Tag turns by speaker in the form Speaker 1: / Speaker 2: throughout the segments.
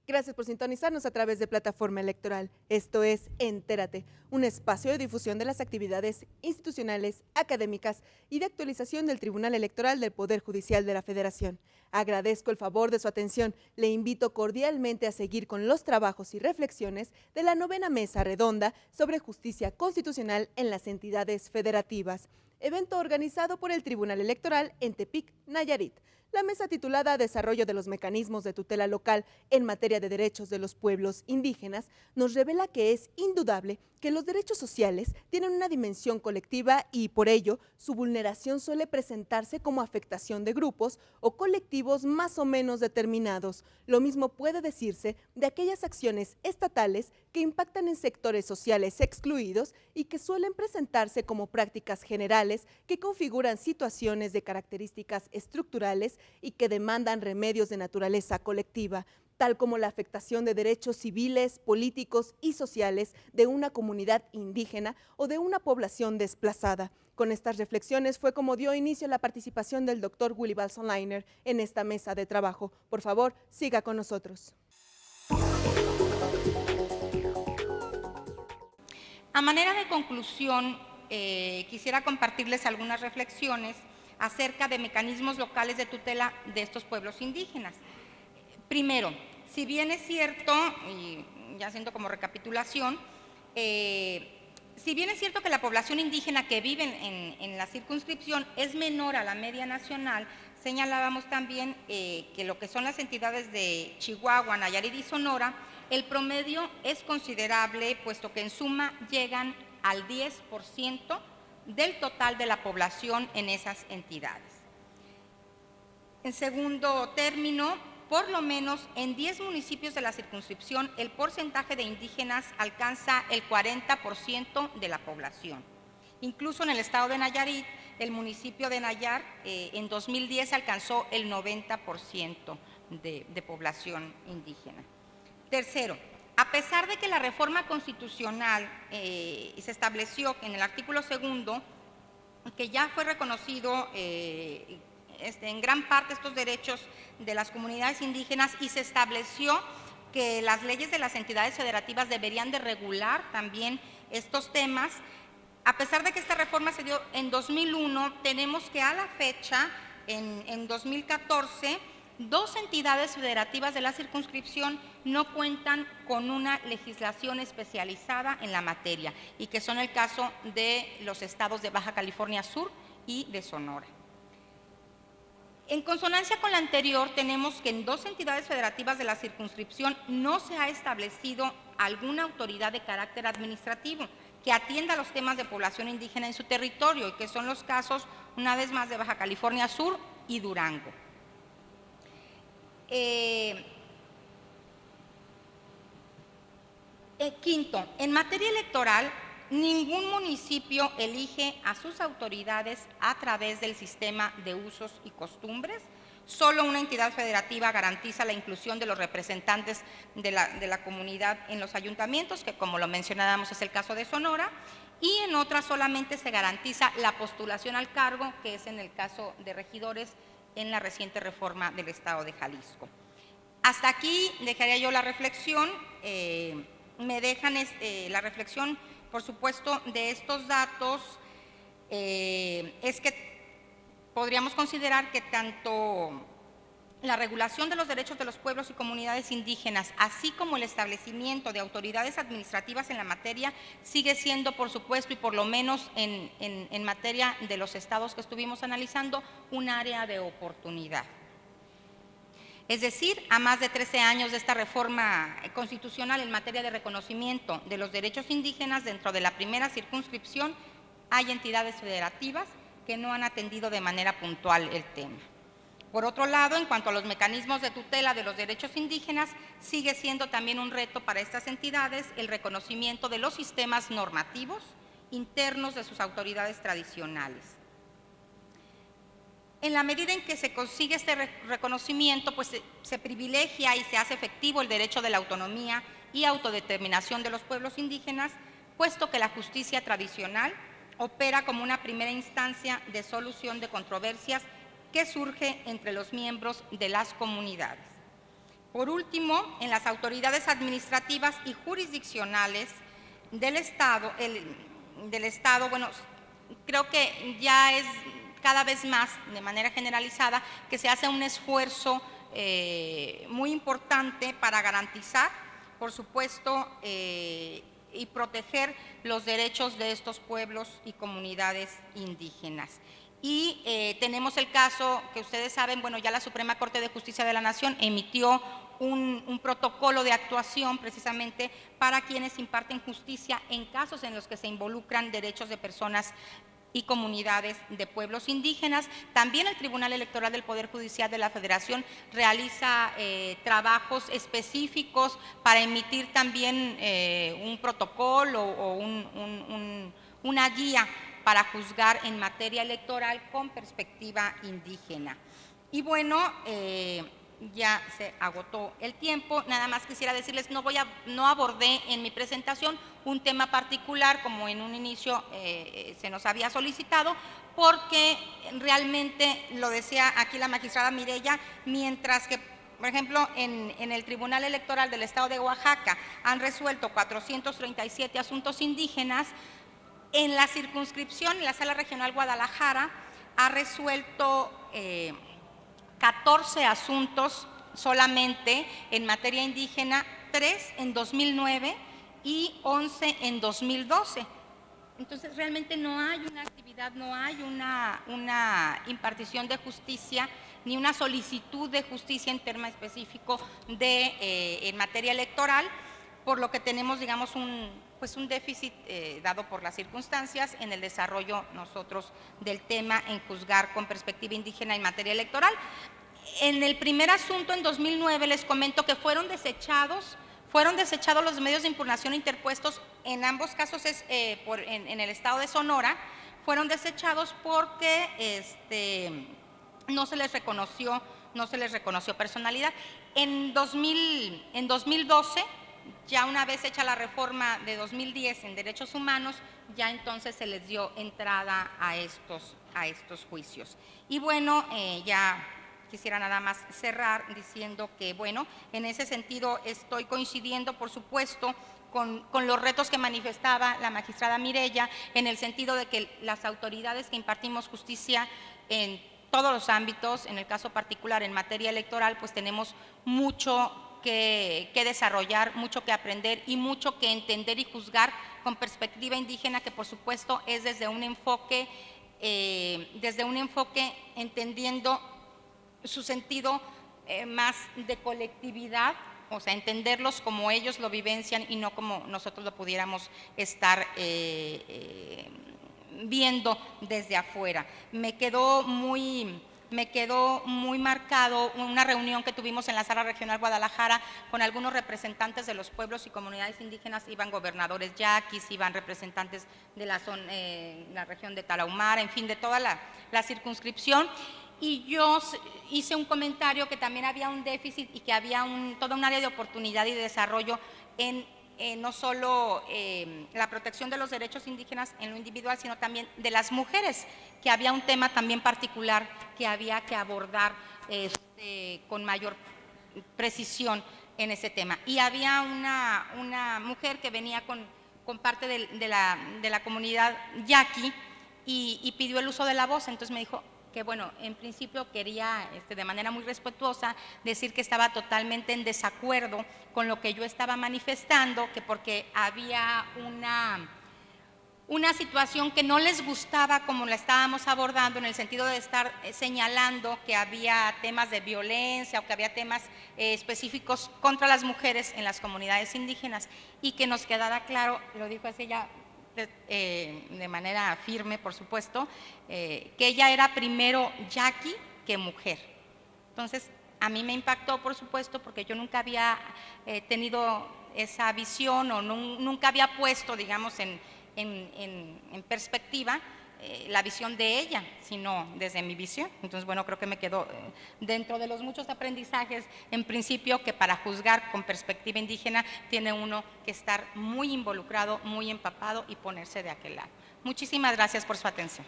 Speaker 1: Gracias por sintonizarnos a través de Plataforma Electoral. Esto es Entérate, un espacio de difusión de las actividades institucionales, académicas y de actualización del Tribunal Electoral del Poder Judicial de la Federación. Agradezco el favor de su atención. Le invito cordialmente a seguir con los trabajos y reflexiones de la 9ª Mesa Redonda sobre Justicia Constitucional en las entidades federativas, evento organizado por el Tribunal Electoral en Tepic, Nayarit. La mesa titulada Desarrollo de los mecanismos de tutela local en materia de derechos de los pueblos indígenas nos revela que es indudable que los derechos sociales tienen una dimensión colectiva y por ello su vulneración suele presentarse como afectación de grupos o colectivos más o menos determinados. Lo mismo puede decirse de aquellas acciones estatales que impactan en sectores sociales excluidos y que suelen presentarse como prácticas generales que configuran situaciones de características estructurales y que demandan remedios de naturaleza colectiva, tal como la afectación de derechos civiles, políticos y sociales de una comunidad indígena o de una población desplazada. Con estas reflexiones fue como dio inicio la participación del doctor Willy Balson-Leiner en esta mesa de trabajo. Por favor, siga con nosotros.
Speaker 2: A manera de conclusión, quisiera compartirles algunas reflexiones acerca de mecanismos locales de tutela de estos pueblos indígenas. Primero, si bien es cierto, y ya haciendo como recapitulación, si bien es cierto que la población indígena que vive en la circunscripción es menor a la media nacional, señalábamos también que lo que son las entidades de Chihuahua, Nayarit y Sonora, el promedio es considerable, puesto que en suma llegan al 10% del total de la población en esas entidades. En segundo término, por lo menos en 10 municipios de la circunscripción, el porcentaje de indígenas alcanza el 40% de la población. Incluso en el estado de Nayarit, el municipio de Nayar en 2010 alcanzó el 90% de población indígena. Tercero, a pesar de que la reforma constitucional se estableció en el artículo 2, que ya fue reconocido en gran parte estos derechos de las comunidades indígenas y se estableció que las leyes de las entidades federativas deberían de regular también estos temas, a pesar de que esta reforma se dio en 2001, tenemos que a la fecha, en 2014, 2 entidades federativas de la circunscripción no cuentan con una legislación especializada en la materia y que son el caso de los estados de Baja California Sur y de Sonora. En consonancia con la anterior, tenemos que en 2 entidades federativas de la circunscripción no se ha establecido alguna autoridad de carácter administrativo que atienda los temas de población indígena en su territorio, y que son los casos, una vez más, de Baja California Sur y Durango. Quinto, en materia electoral, ningún municipio elige a sus autoridades a través del sistema de usos y costumbres. Solo una entidad federativa garantiza la inclusión de los representantes de la comunidad en los ayuntamientos, que como lo mencionábamos es el caso de Sonora, y en otras solamente se garantiza la postulación al cargo, que es en el caso de regidores en la reciente reforma del Estado de Jalisco. Hasta aquí dejaría yo la reflexión. Me dejan la reflexión, por supuesto, de estos datos, es que podríamos considerar que tanto la regulación de los derechos de los pueblos y comunidades indígenas, así como el establecimiento de autoridades administrativas en la materia, sigue siendo, por supuesto, y por lo menos en materia de los estados que estuvimos analizando, un área de oportunidad. Es decir, a más de 13 años de esta reforma constitucional en materia de reconocimiento de los derechos indígenas dentro de la primera circunscripción, hay entidades federativas que no han atendido de manera puntual el tema. Por otro lado, en cuanto a los mecanismos de tutela de los derechos indígenas, sigue siendo también un reto para estas entidades el reconocimiento de los sistemas normativos internos de sus autoridades tradicionales. En la medida en que se consigue este reconocimiento, pues se privilegia y se hace efectivo el derecho de la autonomía y autodeterminación de los pueblos indígenas, puesto que la justicia tradicional opera como una primera instancia de solución de controversias que surge entre los miembros de las comunidades. Por último, en las autoridades administrativas y jurisdiccionales del Estado, bueno, creo que ya es cada vez más, de manera generalizada, que se hace un esfuerzo muy importante para garantizar, por supuesto, y proteger los derechos de estos pueblos y comunidades indígenas. Y tenemos el caso que ustedes saben, bueno, ya la Suprema Corte de Justicia de la Nación emitió un protocolo de actuación precisamente para quienes imparten justicia en casos en los que se involucran derechos de personas y comunidades de pueblos indígenas. También el Tribunal Electoral del Poder Judicial de la Federación realiza trabajos específicos para emitir también un protocolo o una guía para juzgar en materia electoral con perspectiva indígena. Y bueno, ya se agotó el tiempo, nada más quisiera decirles, no abordé en mi presentación un tema particular como en un inicio se nos había solicitado, porque realmente lo decía aquí la magistrada Mireya, mientras que por ejemplo, en el Tribunal Electoral del Estado de Oaxaca han resuelto 437 asuntos indígenas, en la circunscripción, en la Sala Regional Guadalajara, ha resuelto 14 asuntos solamente en materia indígena, 3 en 2009 y 11 en 2012. Entonces, realmente no hay una actividad, no hay una impartición de justicia, ni una solicitud de justicia en tema específico en materia electoral, por lo que tenemos, digamos, un déficit dado por las circunstancias en el desarrollo nosotros del tema en juzgar con perspectiva indígena en materia electoral. En el primer asunto, en 2009, les comento que fueron desechados los medios de impugnación interpuestos, en ambos casos en el estado de Sonora, fueron desechados porque no se les reconoció personalidad. En 2012, ya una vez hecha la reforma de 2010 en derechos humanos, ya entonces se les dio entrada a estos juicios. Y bueno, ya quisiera nada más cerrar diciendo que, bueno, en ese sentido estoy coincidiendo, por supuesto, con los retos que manifestaba la magistrada Mireya, en el sentido de que las autoridades que impartimos justicia en todos los ámbitos, en el caso particular en materia electoral, pues tenemos mucho que desarrollar, mucho que aprender y mucho que entender y juzgar con perspectiva indígena, que por supuesto es desde un enfoque entendiendo su sentido más de colectividad, o sea, entenderlos como ellos lo vivencian y no como nosotros lo pudiéramos estar viendo desde afuera. Me quedó muy marcado una reunión que tuvimos en la Sala Regional Guadalajara con algunos representantes de los pueblos y comunidades indígenas. Iban gobernadores yaquis, iban representantes de la región de Tarahumara, en fin, de toda la circunscripción. Y yo hice un comentario que también había un déficit y que había toda un área de oportunidad y de desarrollo en no solo la protección de los derechos indígenas en lo individual, sino también de las mujeres, que había un tema también particular que había que abordar con mayor precisión en ese tema. Y había una mujer que venía con parte de la comunidad yaqui y pidió el uso de la voz. Entonces me dijo que, bueno, en principio quería de manera muy respetuosa decir que estaba totalmente en desacuerdo con lo que yo estaba manifestando, que porque había una situación que no les gustaba como la estábamos abordando, en el sentido de estar señalando que había temas de violencia o que había temas específicos contra las mujeres en las comunidades indígenas, y que nos quedara claro, lo dijo así ella de manera firme, por supuesto, que ella era primero yaqui que mujer. Entonces, a mí me impactó, por supuesto, porque yo nunca había tenido esa visión o nunca había puesto, digamos, en perspectiva la visión de ella, sino desde mi visión. Entonces, bueno, creo que me quedó dentro de los muchos aprendizajes, en principio, que para juzgar con perspectiva indígena tiene uno que estar muy involucrado, muy empapado y ponerse de aquel lado. Muchísimas gracias por su atención.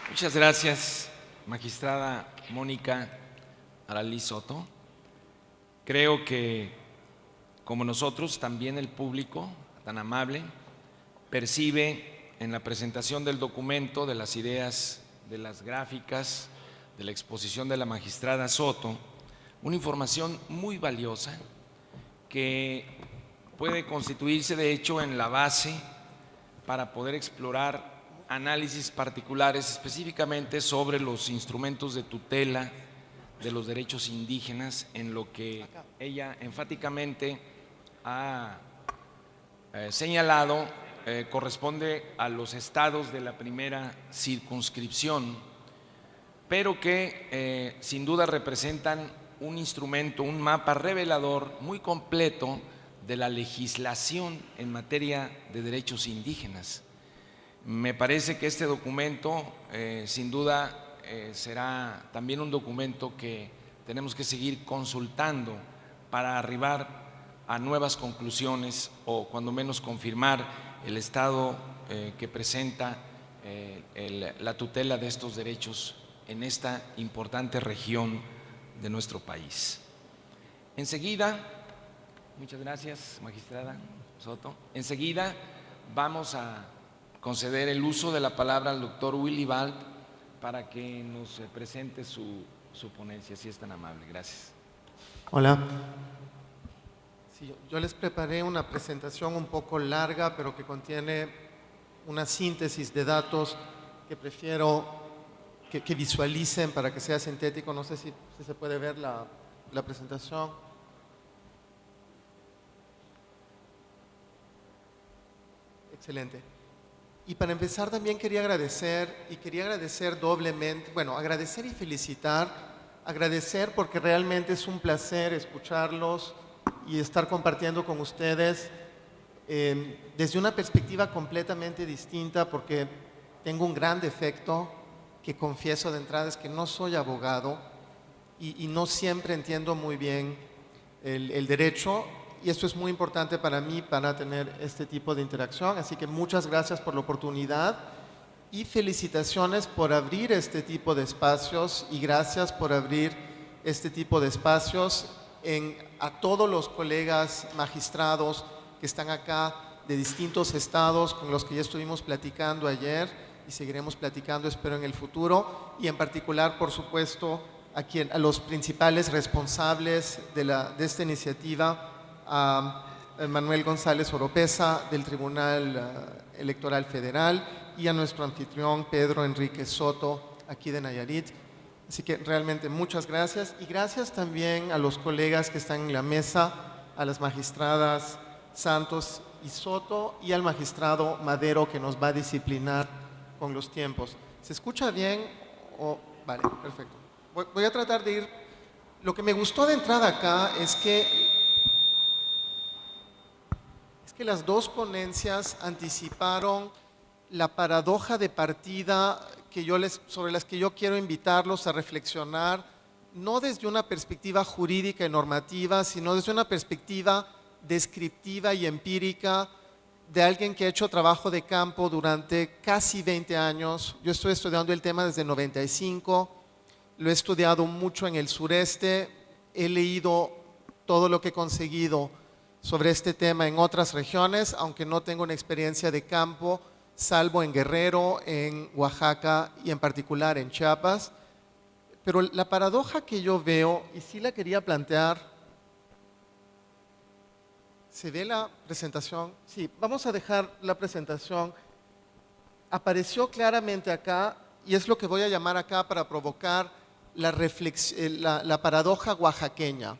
Speaker 3: Muchas gracias, magistrada Mónica Aralí Soto. Creo que, como nosotros, también el público, tan amable, percibe en la presentación del documento, de las ideas, de las gráficas, de la exposición de la magistrada Soto, una información muy valiosa que puede constituirse, de hecho, en la base para poder explorar análisis particulares específicamente sobre los instrumentos de tutela de los derechos indígenas, en lo que ella enfáticamente ha señalado corresponde a los estados de la primera circunscripción, pero que sin duda representan un instrumento, un mapa revelador muy completo de la legislación en materia de derechos indígenas. Me parece que este documento sin duda será también un documento que tenemos que seguir consultando para arribar a nuevas conclusiones o cuando menos confirmar el estado que presenta la tutela de estos derechos en esta importante región de nuestro país. Enseguida, muchas gracias, magistrada Soto. Enseguida vamos a conceder el uso de la palabra al doctor Willy Wald para que nos presente su ponencia, si es tan amable. Gracias.
Speaker 4: Hola. Sí, yo les preparé una presentación un poco larga, pero que contiene una síntesis de datos que prefiero que visualicen para que sea sintético. No sé si se puede ver la presentación. Excelente. Y para empezar también quería agradecer doblemente, bueno, agradecer y felicitar, agradecer porque realmente es un placer escucharlos y estar compartiendo con ustedes desde una perspectiva completamente distinta, porque tengo un gran defecto que confieso de entrada, es que no soy abogado y no siempre entiendo muy bien el derecho. Y esto es muy importante para mí para tener este tipo de interacción. Así que muchas gracias por la oportunidad y felicitaciones por abrir este tipo de espacios y gracias por abrir este tipo de espacios a todos los colegas magistrados que están acá de distintos estados con los que ya estuvimos platicando ayer y seguiremos platicando, espero, en el futuro, y en particular, por supuesto, a los principales responsables de esta iniciativa, a Manuel González Oropesa del Tribunal Electoral Federal y a nuestro anfitrión Pedro Enrique Soto, aquí de Nayarit. Así que realmente muchas gracias y gracias también a los colegas que están en la mesa, a las magistradas Santos y Soto y al magistrado Madero, que nos va a disciplinar con los tiempos. ¿Se escucha bien? Vale, perfecto. Voy a tratar de ir. Lo que me gustó de entrada acá es que las dos ponencias anticiparon la paradoja de partida sobre las que yo quiero invitarlos a reflexionar, no desde una perspectiva jurídica y normativa, sino desde una perspectiva descriptiva y empírica de alguien que ha hecho trabajo de campo durante casi 20 años. Yo estoy estudiando el tema desde el 95, lo he estudiado mucho en el sureste, he leído todo lo que he conseguido sobre este tema en otras regiones, aunque no tengo una experiencia de campo, salvo en Guerrero, en Oaxaca y en particular en Chiapas. Pero la paradoja que yo veo, y sí la quería plantear, ¿se ve la presentación? Sí, vamos a dejar la presentación. Apareció claramente acá, y es lo que voy a llamar acá para provocar la paradoja oaxaqueña.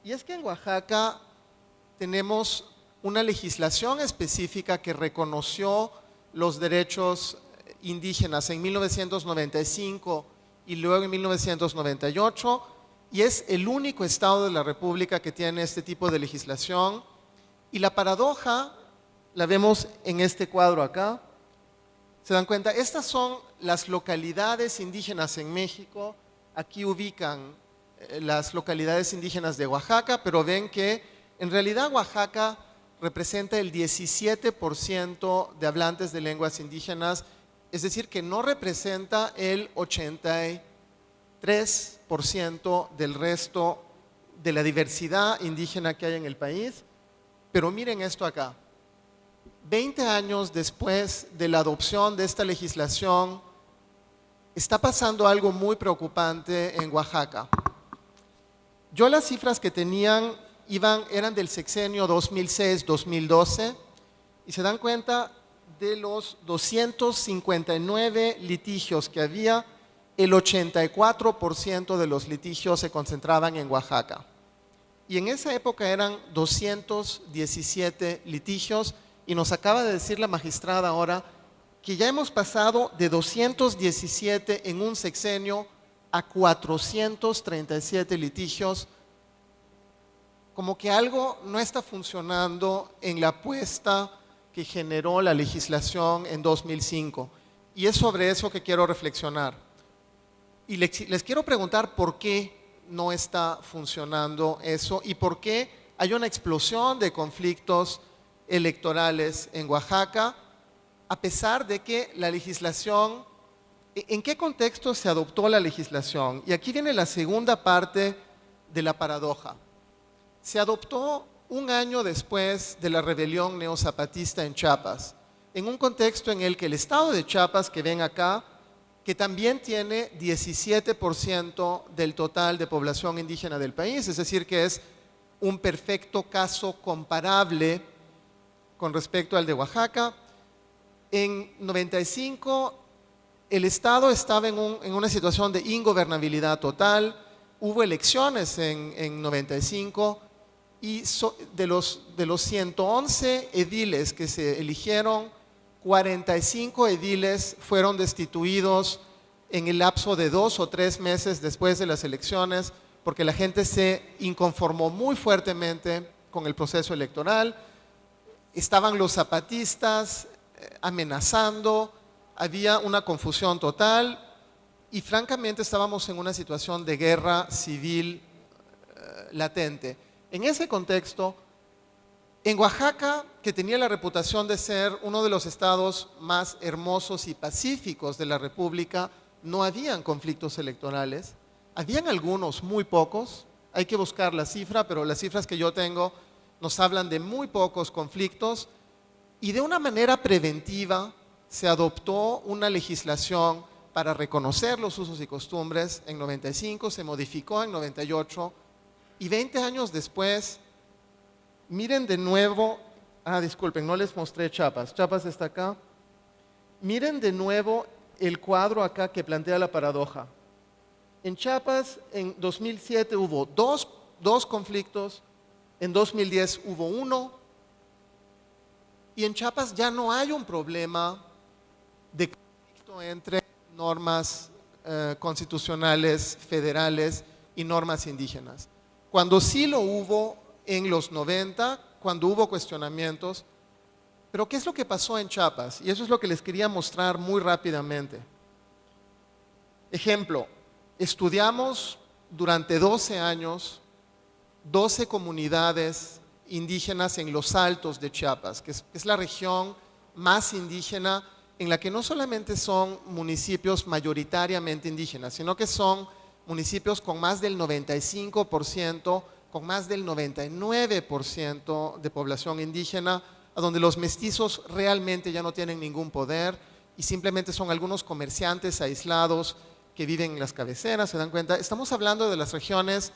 Speaker 4: Y es que en Oaxaca tenemos una legislación específica que reconoció los derechos indígenas en 1995 y luego en 1998, y es el único estado de la República que tiene este tipo de legislación. Y la paradoja la vemos en este cuadro acá. ¿Se dan cuenta? Estas son las localidades indígenas en México. Aquí ubican las localidades indígenas de Oaxaca, pero ven que en realidad Oaxaca representa el 17% de hablantes de lenguas indígenas, es decir, que no representa el 83% del resto de la diversidad indígena que hay en el país. Pero miren esto acá. 20 años después de la adopción de esta legislación, está pasando algo muy preocupante en Oaxaca. Yo las cifras que tenían eran del sexenio 2006-2012 y se dan cuenta de los 259 litigios que había, el 84% de los litigios se concentraban en Oaxaca. Y en esa época eran 217 litigios y nos acaba de decir la magistrada ahora que ya hemos pasado de 217 en un sexenio a 437 litigios, como que algo no está funcionando en la apuesta que generó la legislación en 2005. Y es sobre eso que quiero reflexionar. Y les quiero preguntar por qué no está funcionando eso y por qué hay una explosión de conflictos electorales en Oaxaca, a pesar de que la legislación, ¿en qué contexto se adoptó la legislación? Y aquí viene la segunda parte de la paradoja. Se adoptó un año después de la rebelión neozapatista en Chiapas, en un contexto en el que el estado de Chiapas, que ven acá, que también tiene 17% del total de población indígena del país, es decir, que es un perfecto caso comparable con respecto al de Oaxaca. En 95 el Estado estaba en una situación de ingobernabilidad total, hubo elecciones en 95 y de los 111 ediles que se eligieron, 45 ediles fueron destituidos en el lapso de 2 o 3 meses después de las elecciones, porque la gente se inconformó muy fuertemente con el proceso electoral. Estaban los zapatistas amenazando, había una confusión total y francamente estábamos en una situación de guerra civil latente. En ese contexto, en Oaxaca, que tenía la reputación de ser uno de los estados más hermosos y pacíficos de la República, no habían conflictos electorales. Habían algunos, muy pocos, hay que buscar la cifra, pero las cifras que yo tengo nos hablan de muy pocos conflictos y de una manera preventiva se adoptó una legislación para reconocer los usos y costumbres en 95, se modificó en 98 y 20 años después, miren de nuevo, disculpen, no les mostré Chiapas, Chiapas está acá, miren de nuevo el cuadro acá que plantea la paradoja. En Chiapas en 2007 hubo dos conflictos, en 2010 hubo uno, y en Chiapas ya no hay un problema de conflicto entre normas constitucionales federales y normas indígenas. Cuando sí lo hubo en los 90, cuando hubo cuestionamientos, pero ¿qué es lo que pasó en Chiapas? Y eso es lo que les quería mostrar muy rápidamente. Ejemplo, estudiamos durante 12 años 12 comunidades indígenas en los Altos de Chiapas, que es la región más indígena en la que no solamente son municipios mayoritariamente indígenas, sino que son municipios con más del 95%, con más del 99% de población indígena, a donde los mestizos realmente ya no tienen ningún poder y simplemente son algunos comerciantes aislados que viven en las cabeceras, ¿se dan cuenta? Estamos hablando de las regiones,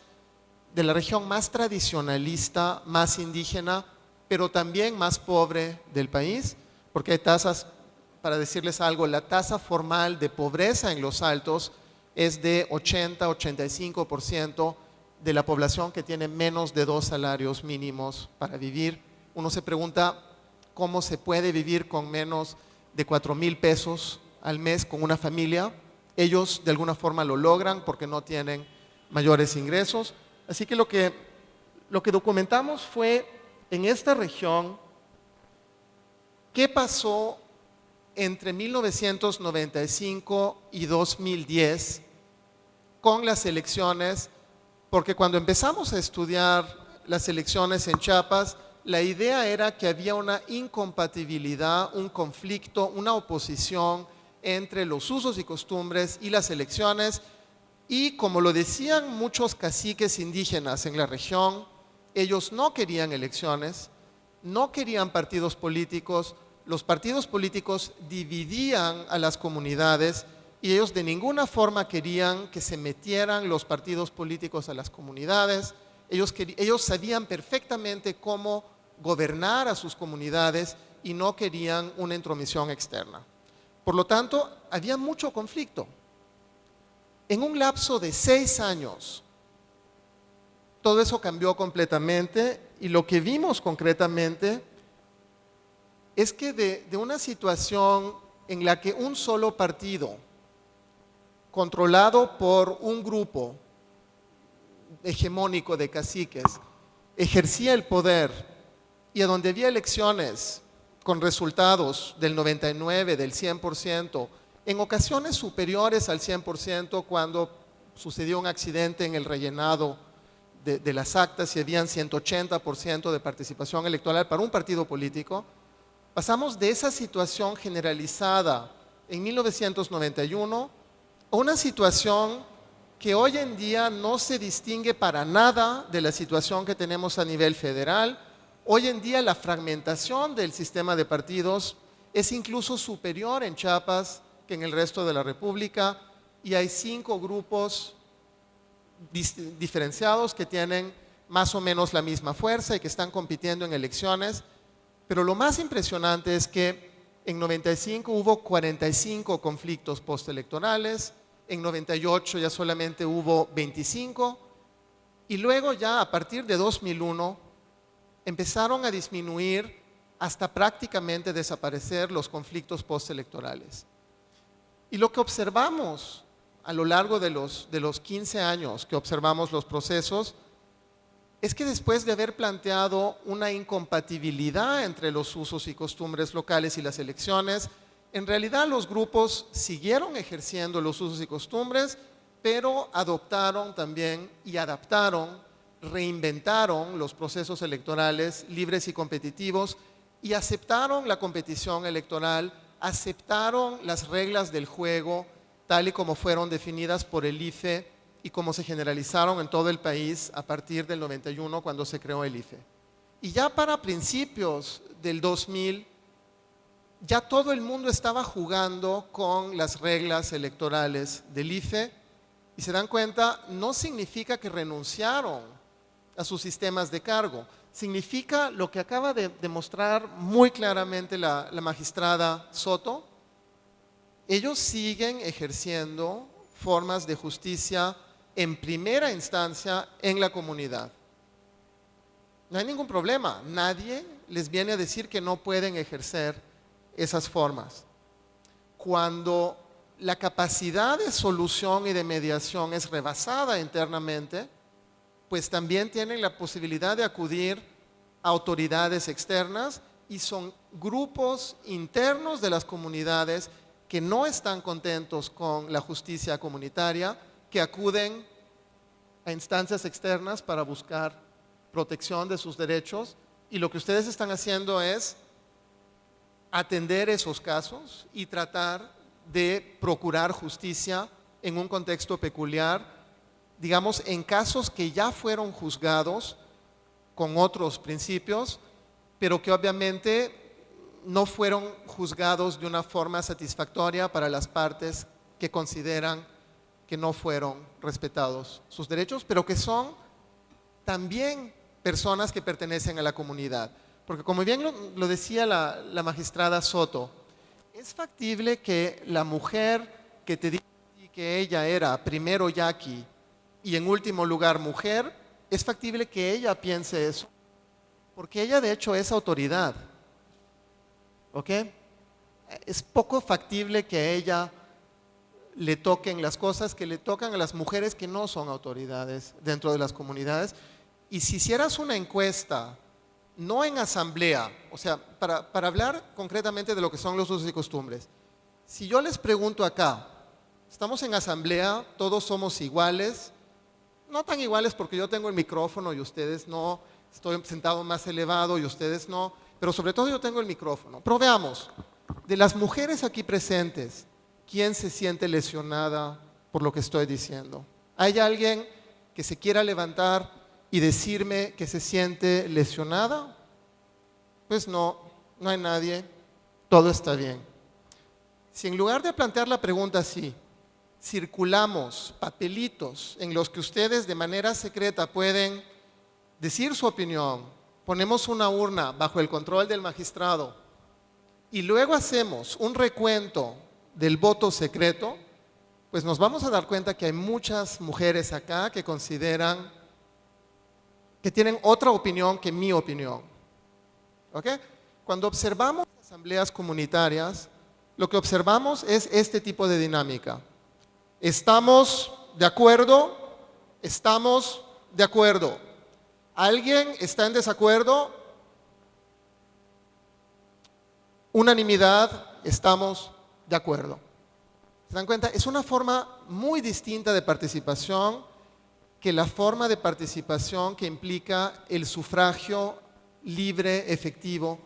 Speaker 4: de la región más tradicionalista, más indígena, pero también más pobre del país, porque hay tasas, para decirles algo, la tasa formal de pobreza en los Altos es de 80-85% de la población que tiene menos de 2 salarios mínimos para vivir. Uno se pregunta cómo se puede vivir con menos de 4,000 pesos al mes con una familia. Ellos de alguna forma lo logran porque no tienen mayores ingresos. Así que lo que documentamos fue en esta región qué pasó entre 1995 y 2010 con las elecciones, porque cuando empezamos a estudiar las elecciones en Chiapas, la idea era que había una incompatibilidad, un conflicto, una oposición entre los usos y costumbres y las elecciones, y como lo decían muchos caciques indígenas en la región, ellos no querían elecciones, no querían partidos políticos, los partidos políticos dividían a las comunidades y ellos de ninguna forma querían que se metieran los partidos políticos a las comunidades. Ellos sabían perfectamente cómo gobernar a sus comunidades y no querían una intromisión externa. Por lo tanto, había mucho conflicto. En un lapso de 6 años, todo eso cambió completamente y lo que vimos concretamente es que de una situación en la que un solo partido, controlado por un grupo hegemónico de caciques, ejercía el poder y a donde había elecciones con resultados del 99, del 100%, en ocasiones superiores al 100% cuando sucedió un accidente en el rellenado de las actas y habían 180% de participación electoral para un partido político, pasamos de esa situación generalizada en 1991 a una situación que hoy en día no se distingue para nada de la situación que tenemos a nivel federal. Hoy en día la fragmentación del sistema de partidos es incluso superior en Chiapas que en el resto de la República y hay 5 grupos diferenciados que tienen más o menos la misma fuerza y que están compitiendo en elecciones. Pero lo más impresionante es que en 95 hubo 45 conflictos postelectorales, en 98 ya solamente hubo 25 y luego ya a partir de 2001 empezaron a disminuir hasta prácticamente desaparecer los conflictos postelectorales. Y lo que observamos a lo largo de los 15 años que observamos los procesos es que después de haber planteado una incompatibilidad entre los usos y costumbres locales y las elecciones, en realidad los grupos siguieron ejerciendo los usos y costumbres, pero adoptaron también y adaptaron, reinventaron los procesos electorales libres y competitivos y aceptaron la competición electoral, aceptaron las reglas del juego tal y como fueron definidas por el IFE y como se generalizaron en todo el país a partir del 91 cuando se creó el IFE. Y ya para principios del 2000, ya todo el mundo estaba jugando con las reglas electorales del IFE y se dan cuenta, no significa que renunciaron a sus sistemas de cargo, significa lo que acaba de demostrar muy claramente la magistrada Soto. Ellos siguen ejerciendo formas de justicia en primera instancia en la comunidad. No hay ningún problema, nadie les viene a decir que no pueden ejercer esas formas. Cuando la capacidad de solución y de mediación es rebasada internamente, pues también tienen la posibilidad de acudir a autoridades externas y son grupos internos de las comunidades que no están contentos con la justicia comunitaria, que acuden a instancias externas para buscar protección de sus derechos y lo que ustedes están haciendo es atender esos casos y tratar de procurar justicia en un contexto peculiar, digamos, en casos que ya fueron juzgados con otros principios, pero que obviamente no fueron juzgados de una forma satisfactoria para las partes que consideran que no fueron respetados sus derechos, pero que son también personas que pertenecen a la comunidad. Porque como bien lo decía la magistrada Soto, es factible que la mujer que te dice que ella era primero yaqui y en último lugar mujer, es factible que ella piense eso. porque ella de hecho es autoridad. ¿Ok? Es poco factible que a ella le toquen las cosas que le tocan a las mujeres que no son autoridades dentro de las comunidades. Y si hicieras una encuesta, no en asamblea, o sea, para hablar concretamente de lo que son los usos y costumbres, si yo les pregunto acá, estamos en asamblea, todos somos iguales, no tan iguales porque yo tengo el micrófono y ustedes no, estoy sentado más elevado y ustedes no, pero sobre todo yo tengo el micrófono. Pero veamos, de las mujeres aquí presentes, ¿quién se siente lesionada por lo que estoy diciendo? ¿Hay alguien que se quiera levantar y decirme que se siente lesionada? Pues no, no hay nadie, todo está bien. Si en lugar de plantear la pregunta así, circulamos papelitos en los que ustedes de manera secreta pueden decir su opinión, ponemos una urna bajo el control del magistrado y luego hacemos un recuento del voto secreto, pues nos vamos a dar cuenta que hay muchas mujeres acá que consideran que tienen otra opinión que mi opinión. ¿Ok? Cuando observamos asambleas comunitarias, lo que observamos es este tipo de dinámica. ¿Estamos de acuerdo? ¿Estamos de acuerdo? ¿Alguien está en desacuerdo? Unanimidad, estamos de acuerdo. ¿Se dan cuenta? Es una forma muy distinta de participación que la forma de participación que implica el sufragio libre, efectivo.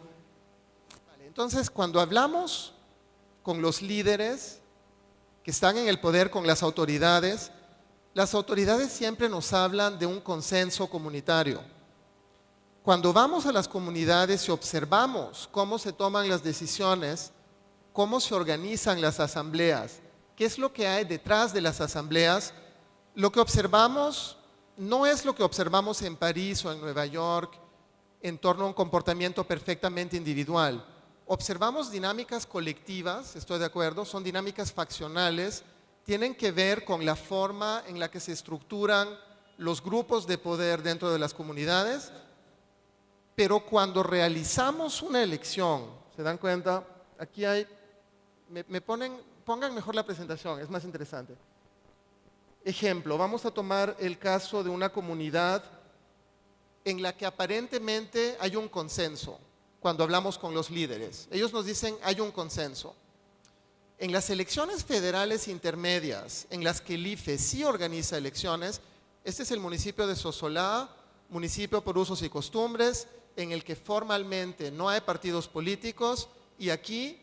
Speaker 4: Entonces, cuando hablamos con los líderes que están en el poder, con las autoridades siempre nos hablan de un consenso comunitario. Cuando vamos a las comunidades y observamos cómo se toman las decisiones, cómo se organizan las asambleas, qué es lo que hay detrás de las asambleas, lo que observamos no es lo que observamos en París o en Nueva York en torno a un comportamiento perfectamente individual. Observamos dinámicas colectivas, estoy de acuerdo, son dinámicas faccionales, tienen que ver con la forma en la que se estructuran los grupos de poder dentro de las comunidades, pero cuando realizamos una elección, ¿se dan cuenta? Aquí hay, pongan mejor la presentación, es más interesante. Ejemplo, vamos a tomar el caso de una comunidad en la que aparentemente hay un consenso cuando hablamos con los líderes. Ellos nos dicen hay un consenso. En las elecciones federales intermedias, en las que el IFE sí organiza elecciones, este es el municipio de Sosolá, municipio por usos y costumbres, en el que formalmente no hay partidos políticos y aquí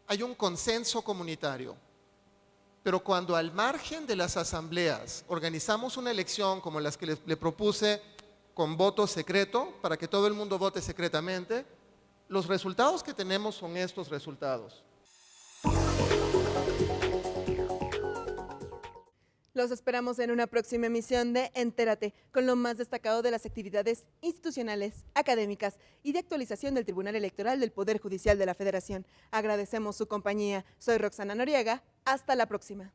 Speaker 4: hay un consenso comunitario. Pero cuando al margen de las asambleas organizamos una elección como las que le propuse con voto secreto, para que todo el mundo vote secretamente, los resultados que tenemos son estos resultados.
Speaker 1: Los esperamos en una próxima emisión de Entérate, con lo más destacado de las actividades institucionales, académicas y de actualización del Tribunal Electoral del Poder Judicial de la Federación. Agradecemos su compañía. Soy Roxana Noriega. Hasta la próxima.